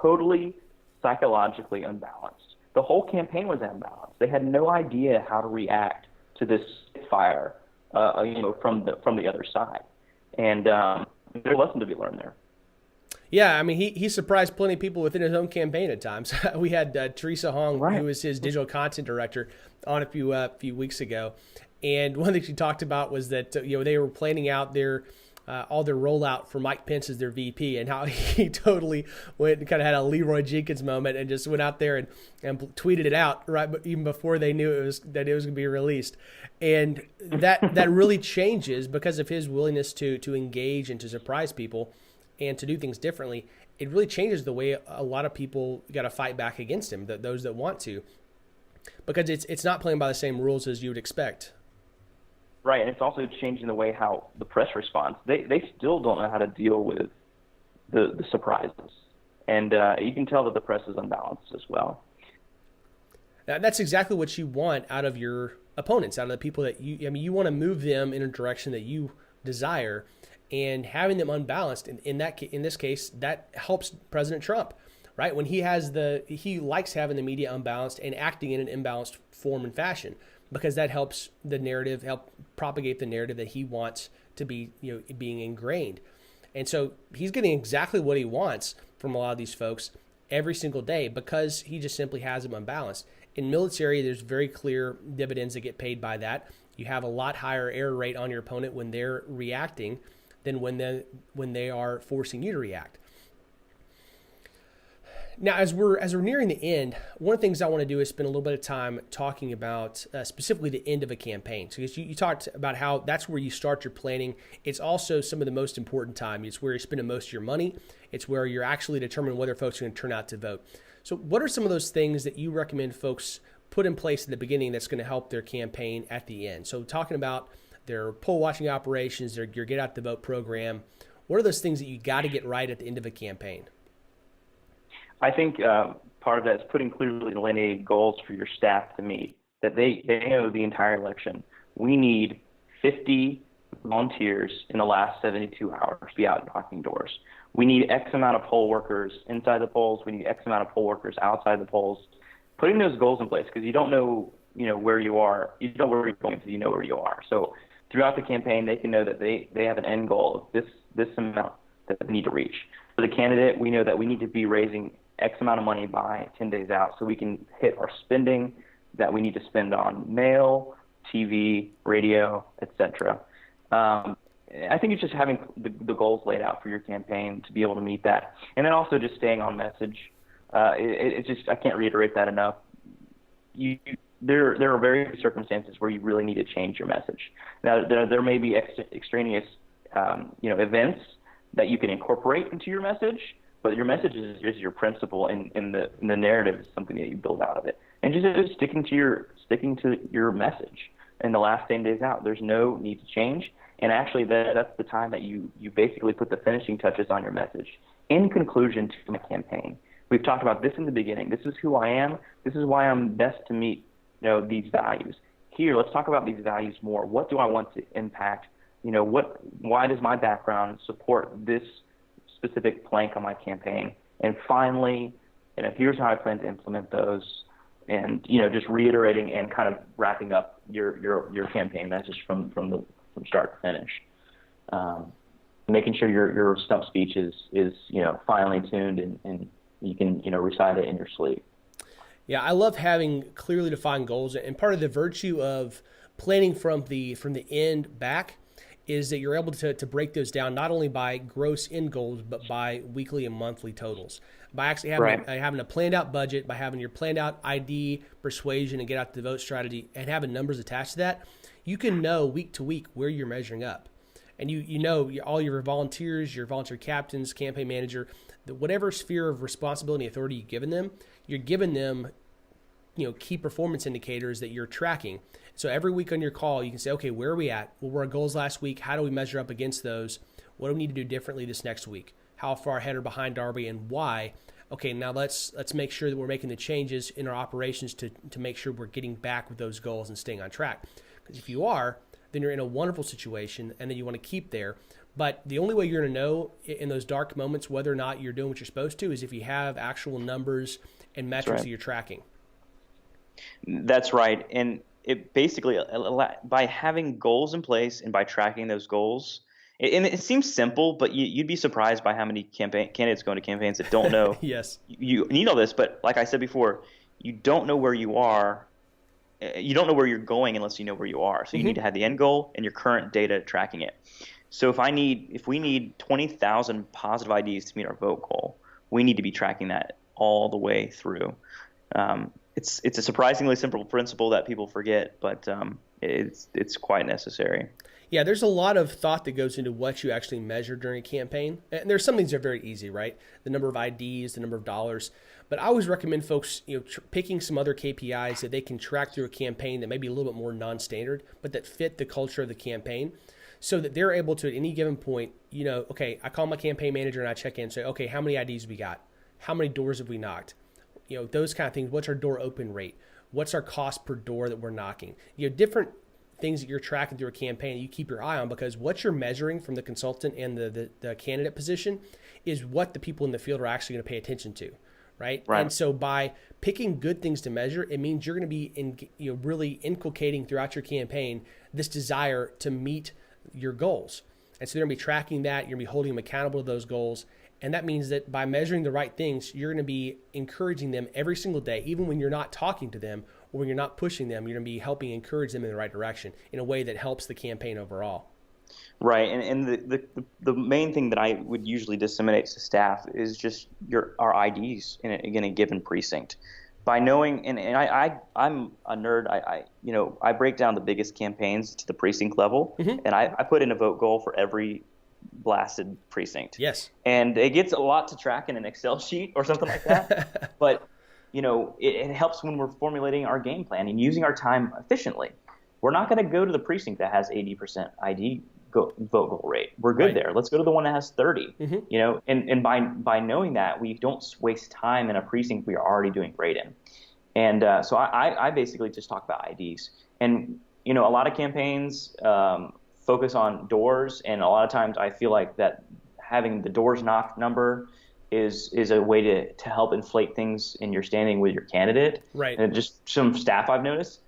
totally psychologically unbalanced. The whole campaign was unbalanced. They had no idea how to react to this fire, from the other side. And there's a lesson to be learned there. Yeah, I mean, he surprised plenty of people within his own campaign at times. We had Teresa Hong, who was his digital content director, on a few weeks ago, and one thing she talked about was that they were planning out their all their rollout for Mike Pence as their VP, and how he totally went and kind of had a Leroy Jenkins moment and just went out there and tweeted it out even before they knew it was going to be released. And that really changes because of his willingness to engage and to surprise people and to do things differently. It really changes the way a lot of people got to fight back against him, those that want to, because it's not playing by the same rules as you would expect. Right, and it's also changing the way how the press responds. They still don't know how to deal with the surprises, and you can tell that the press is unbalanced as well. That's exactly what you want out of your opponents, out of the people that you want to move them in a direction that you desire, and having them unbalanced. In this case, that helps President Trump, right? When he likes having the media unbalanced and acting in an imbalanced form and fashion, because that helps the narrative, help propagate the narrative that he wants to be, being ingrained. And so he's getting exactly what he wants from a lot of these folks every single day because he just simply has them unbalanced. In military, there's very clear dividends that get paid by that. You have a lot higher error rate on your opponent when they're reacting than when they are forcing you to react. Now, as we're nearing the end, one of the things I want to do is spend a little bit of time talking about specifically the end of a campaign. So you talked about how that's where you start your planning. It's also some of the most important time. It's where you're spending most of your money. It's where you're actually determining whether folks are going to turn out to vote. So what are some of those things that you recommend folks put in place at the beginning that's going to help their campaign at the end? So talking about their poll watching operations, your get out the vote program, what are those things that you got to get right at the end of a campaign? I think part of that is putting clearly delineated goals for your staff to meet, that they know the entire election. We need 50 volunteers in the last 72 hours to be out knocking doors. We need X amount of poll workers inside the polls. We need X amount of poll workers outside the polls. Putting those goals in place, because you don't know, where you are. You don't know where you're going until you know where you are. So throughout the campaign, they can know that they have an end goal of this amount that they need to reach. For the candidate, we know that we need to be raising X amount of money by 10 days out so we can hit our spending that we need to spend on mail, TV, radio, etc. I think it's just having the goals laid out for your campaign to be able to meet that. And then also just staying on message. It's just, I can't reiterate that enough. There are very circumstances where you really need to change your message. Now, there may be extraneous events that you can incorporate into your message, but your message is your principle, and the narrative is something that you build out of it. And just sticking to your message in the last 10 days out. There's no need to change. And actually, that's the time that you basically put the finishing touches on your message. In conclusion to my campaign, we've talked about this in the beginning. This is who I am. This is why I'm best to meet these values. Here, let's talk about these values more. What do I want to impact? Why does my background support this specific plank on my campaign? And finally, here's how I plan to implement those, and just reiterating and kind of wrapping up your campaign message from start to finish. Making sure your stump speech is finely tuned and you can recite it in your sleep. Yeah, I love having clearly defined goals, and part of the virtue of planning from the end back is that you're able to break those down not only by gross end goals, but by weekly and monthly totals. By actually having a planned out budget, by having your planned out ID, persuasion, and get out the vote strategy, and having numbers attached to that, you can know week to week where you're measuring up. And you know all your volunteers, your volunteer captains, campaign manager, whatever sphere of responsibility and authority you're giving them key performance indicators that you're tracking. So every week on your call, you can say, okay, where are we at? What were our goals last week? How do we measure up against those? What do we need to do differently this next week? How far ahead or behind are we, and why? Okay, now let's make sure that we're making the changes in our operations to make sure we're getting back with those goals and staying on track. Because if you are, then you're in a wonderful situation, and then you want to keep there. But the only way you're going to know in those dark moments whether or not you're doing what you're supposed to is if you have actual numbers and metrics that you're tracking. That's right. And it basically, by having goals in place and by tracking those goals, and it seems simple, but you'd be surprised by how many candidates go into campaigns that don't know. Yes. You know this, but like I said before, you don't know where you are. You don't know where you're going unless you know where you are. So you need to have the end goal and your current data tracking it. So if we need 20,000 positive IDs to meet our vote goal, we need to be tracking that all the way through. It's a surprisingly simple principle that people forget, but it's quite necessary. Yeah, there's a lot of thought that goes into what you actually measure during a campaign. And there's some things that are very easy, right? The number of IDs, the number of dollars. But I always recommend folks, picking some other KPIs that they can track through a campaign that may be a little bit more non-standard, but that fit the culture of the campaign, so that they're able to, at any given point, okay, I call my campaign manager and I check in and say, okay, how many IDs we got? How many doors have we knocked? Those kind of things. What's our door open rate? What's our cost per door that we're knocking? Different things that you're tracking through a campaign that you keep your eye on, because what you're measuring from the consultant and the candidate position is what the people in the field are actually going to pay attention to. Right. And so by picking good things to measure, it means you're going to be really inculcating throughout your campaign this desire to meet your goals. And so they're going to be tracking that. You're going to be holding them accountable to those goals. And that means that by measuring the right things, you're going to be encouraging them every single day, even when you're not talking to them or when you're not pushing them. You're going to be helping encourage them in the right direction in a way that helps the campaign overall. Right, and the main thing that I would usually disseminate to staff is just our IDs in a given precinct. By knowing, and I'm a nerd. I break down the biggest campaigns to the precinct level, and I put in a vote goal for every blasted precinct. Yes, and it gets a lot to track in an Excel sheet or something like that. But it helps when we're formulating our game plan and using our time efficiently. We're not going to go to the precinct that has 80% ID vote goal rate. We're good there. Let's go to the one that has 30. And by knowing that, we don't waste time in a precinct we are already doing great in. And so I basically just talk about IDs. And a lot of campaigns focus on doors, and a lot of times I feel like that having the doors knocked number is a way to help inflate things in your standing with your candidate. Right. And just some staff I've noticed,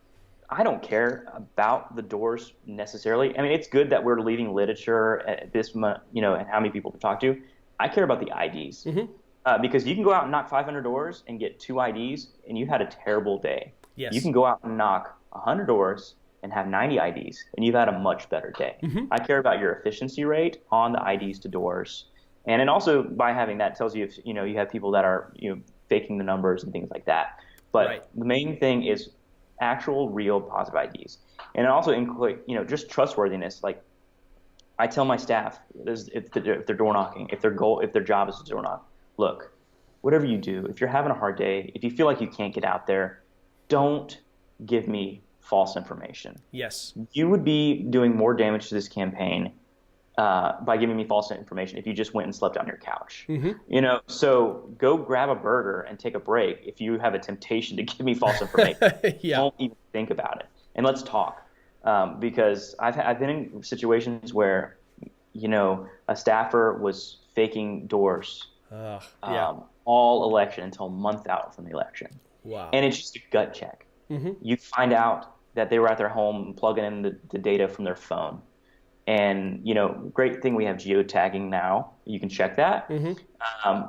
I don't care about the doors necessarily. I mean, it's good that we're leaving literature at this, and how many people to talk to. I care about the IDs because you can go out and knock 500 doors and get 2 IDs, and you had a terrible day. Yes. You can go out and knock 100 doors and have 90 IDs, and you've had a much better day. I care about your efficiency rate on the IDs to doors, and then also by having that tells you if you have people that are faking the numbers and things like that. But the main thing is actual, real, positive IDs. And it also includes, just trustworthiness. Like I tell my staff, if they're door knocking, if their job is to door knock, look, whatever you do, if you're having a hard day, if you feel like you can't get out there, don't give me false information. Yes. You would be doing more damage to this campaign by giving me false information if you just went and slept on your couch. So go grab a burger and take a break if you have a temptation to give me false information. Don't even think about it, and let's talk, because I've been in situations where a staffer was faking doors all election until a month out from the election. Wow. And it's just a gut check. You find out that they were at their home plugging in the data from their phone. And, great thing we have geotagging now. You can check that.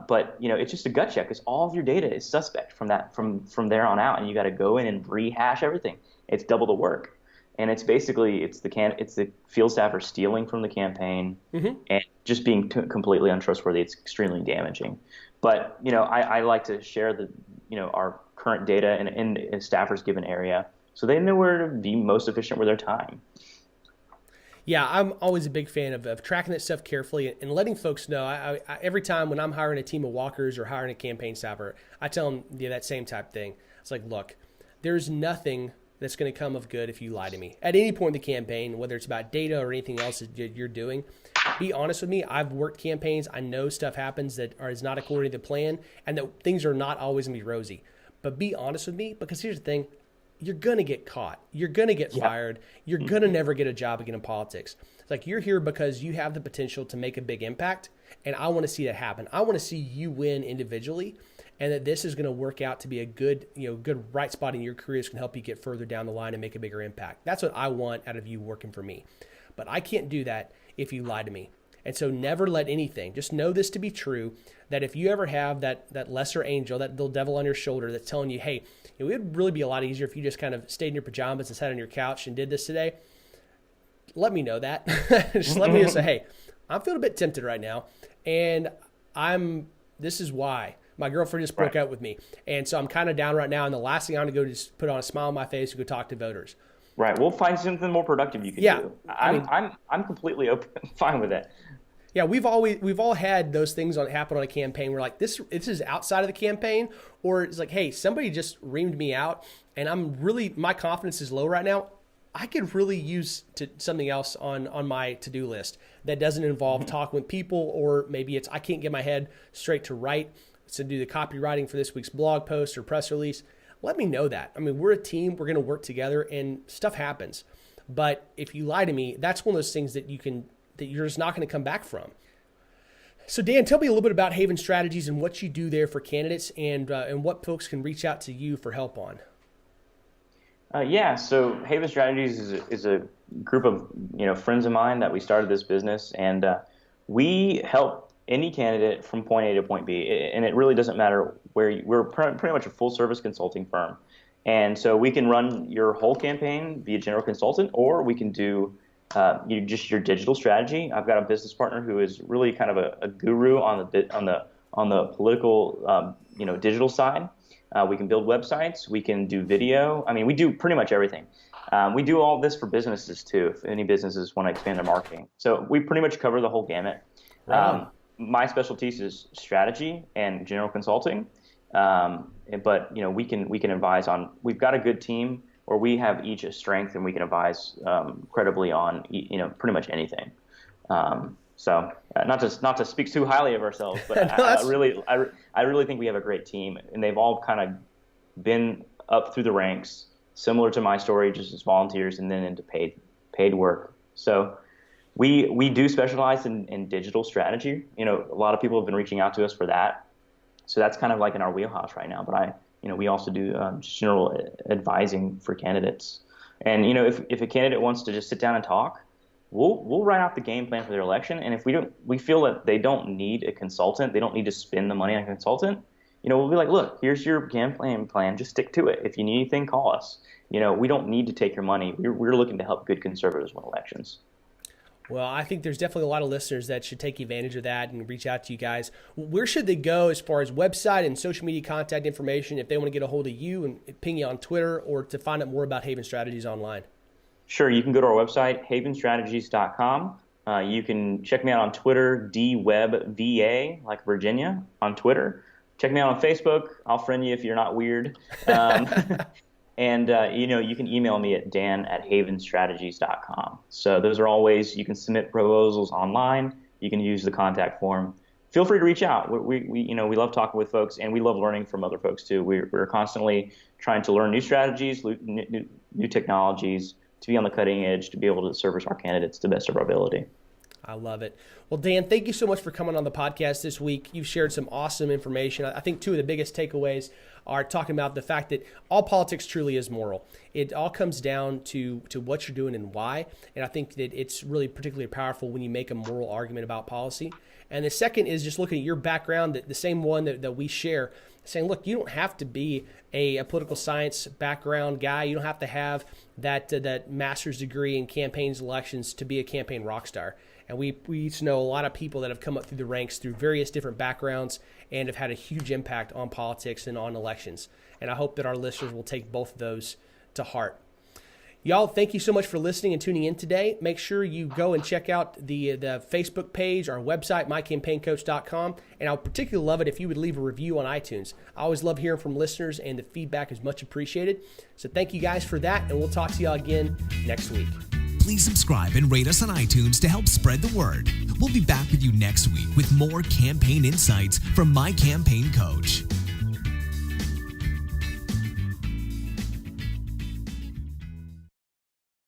But, it's just a gut check because all of your data is suspect from there on out. And you got to go in and rehash everything. It's double the work. And it's basically it's the field staffer stealing from the campaign and just being completely untrustworthy. It's extremely damaging. But, I like to share our current data in a staffer's given area so they know where to be most efficient with their time. Yeah, I'm always a big fan of tracking that stuff carefully and letting folks know. I every time when I'm hiring a team of walkers or hiring a campaign staffer, I tell them that same type of thing. It's like, look, there's nothing that's going to come of good if you lie to me. At any point in the campaign, whether it's about data or anything else that you're doing, be honest with me. I've worked campaigns. I know stuff happens that is not according to the plan and that things are not always going to be rosy. But be honest with me, because here's the thing. You're going to get caught. You're going to get fired. You're going to never get a job again in politics. It's like you're here because you have the potential to make a big impact, and I want to see that happen. I want to see you win individually, and that this is going to work out to be a good right spot in your career that's going to help you get further down the line and make a bigger impact. That's what I want out of you working for me. But I can't do that if you lie to me. And so never let anything, just know this to be true, that if you ever have that lesser angel, that little devil on your shoulder that's telling you, hey, it would really be a lot easier if you just kind of stayed in your pajamas and sat on your couch and did this today, let me know that. Just let me know, say, hey, I'm feeling a bit tempted right now, and this is why. My girlfriend just broke out with me, and so I'm kind of down right now, and the last thing I want to go is put on a smile on my face and go talk to voters. Right. We'll find something more productive you can do. I'm completely open, fine with it. Yeah, we've all had those things happen on a campaign. We're like, this is outside of the campaign, or it's like, hey, somebody just reamed me out, and my confidence is low right now. I could really use something else on my to-do list that doesn't involve talking with people, or maybe I can't get my head straight to write to do the copywriting for this week's blog post or press release. let me know that. I mean, we're a team, we're going to work together, and stuff happens. But if you lie to me, that's one of those things that you're just not going to come back from. So Dan, tell me a little bit about Haven Strategies and what you do there for candidates, and what folks can reach out to you for help on. So Haven Strategies is a group of friends of mine that we started this business, and we help any candidate from point A to point B, and it really doesn't matter where we're pretty much a full service consulting firm, and so we can run your whole campaign, be a general consultant, or we can do just your digital strategy. I've got a business partner who is really kind of a guru on the political digital side. We can build websites. We can do video. I mean, we do pretty much everything. We do all this for businesses too, if any businesses want to expand their marketing. So we pretty much cover the whole gamut. Wow. My specialty is strategy and general consulting. But we can advise on. We've got a good team where we have each a strength, and we can advise credibly on pretty much anything. So not to speak too highly of ourselves, but I really think we have a great team, and they've all kind of been up through the ranks, similar to my story, just as volunteers and then into paid work. So we do specialize in digital strategy. A lot of people have been reaching out to us for that. So that's kind of like in our wheelhouse right now. But we also do general advising for candidates. And if a candidate wants to just sit down and talk, we'll write out the game plan for their election. And if we feel that they don't need a consultant, they don't need to spend the money on a consultant, we'll be like, look, here's your campaign plan, just stick to it. If you need anything, call us. We don't need to take your money. We're looking to help good conservatives win elections. Well, I think there's definitely a lot of listeners that should take advantage of that and reach out to you guys. Where should they go as far as website and social media contact information if they want to get a hold of you and ping you on Twitter, or to find out more about Haven Strategies online? Sure. You can go to our website, havenstrategies.com. You can check me out on Twitter, DWebbVA, like Virginia, on Twitter. Check me out on Facebook. I'll friend you if you're not weird. And, you can email me at dan@havenstrategies.com. So those are all ways you can submit proposals online. You can use the contact form. Feel free to reach out. We love talking with folks, and we love learning from other folks too. We're constantly trying to learn new strategies, new technologies, to be on the cutting edge, to be able to service our candidates to the best of our ability. I love it. Well, Dan, thank you so much for coming on the podcast this week. You've shared some awesome information. I think two of the biggest takeaways are talking about the fact that all politics truly is moral. It all comes down to what you're doing and why. And I think that it's really particularly powerful when you make a moral argument about policy. And the second is just looking at your background, the same one that we share, saying, look, you don't have to be a political science background guy. You don't have to have that master's degree in campaigns, elections to be a campaign rock star. And we each know a lot of people that have come up through the ranks through various different backgrounds and have had a huge impact on politics and on elections. And I hope that our listeners will take both of those to heart. Y'all, thank you so much for listening and tuning in today. Make sure you go and check out the Facebook page, our website, mycampaigncoach.com. And I'll particularly love it if you would leave a review on iTunes. I always love hearing from listeners, and the feedback is much appreciated. So thank you guys for that, and we'll talk to y'all again next week. Please subscribe and rate us on iTunes to help spread the word. We'll be back with you next week with more campaign insights from My Campaign Coach.